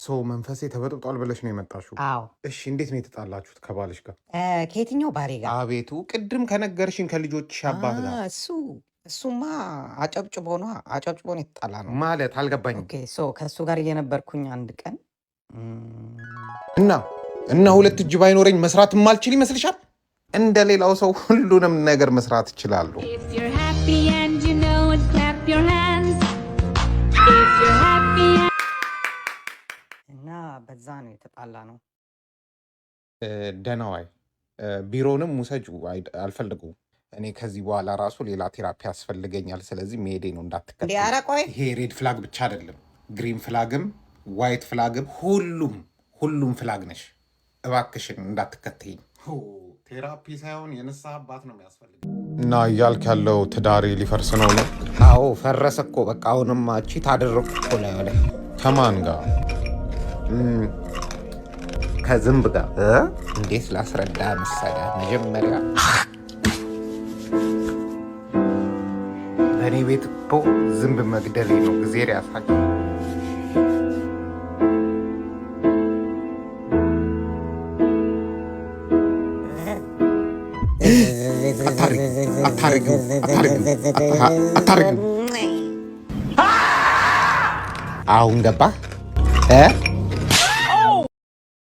ሰው መንፈሴ ተበጥጧል ብለሽ ነው የመጣሽው? አዎ። እሺ፣ እንዴት ነው የተጣላችሁት ከባልሽ ጋር? ከየትኛው ባሌ ጋር? አቤቱ ቅድም ከነገርሽኝ ከልጆችሽ አባት ጋር። እሱማ አጨብጭቦ ነው የተጣላ ነው ማለት አልገባኝም። ኦኬ ከእሱ ጋር እየነበርኩኝ አንድ ቀን እና ሁለት እጅ ባይኖረኝ መስራት የማልችል ይመስልሻል? እንደ ሌላው ሰው ሁሉንም ነገር መስራት እችላለሁ። እና በዛ ነው የተጣላ ነው። ደህናዋይ ቢሮንም ውሰጁ፣ አልፈልጉም። እኔ ከዚህ በኋላ ራሱ ሌላ ቴራፒ ያስፈልገኛል። ስለዚህ መሄዴ ነው፣ እንዳትከተል። ኧረ ቆይ፣ ይሄ ሬድ ፍላግ ብቻ አይደለም፣ ግሪን ፍላግም ዋይት ፍላግም ሁሉም ፍላግ ነሽ። እባክሽን እንዳትከተይኝ። ቴራፒ ሳይሆን የንስሐ አባት ነው የሚያስፈልግ። እና እያልክ ያለው ትዳሬ ሊፈርስ ነው ነው? አዎ ፈረሰ እኮ በቃ። አሁንማ ቺት አደረኩ እኮ ላይ ወደ ከማን ጋር? ከዝንብ ጋር። እንዴት ላስረዳ መሰለህ? መጀመሪያ በእኔ ቤት እኮ ዝንብ መግደሌ ነው። እግዜር ያሳይ። አሁን ገባህ?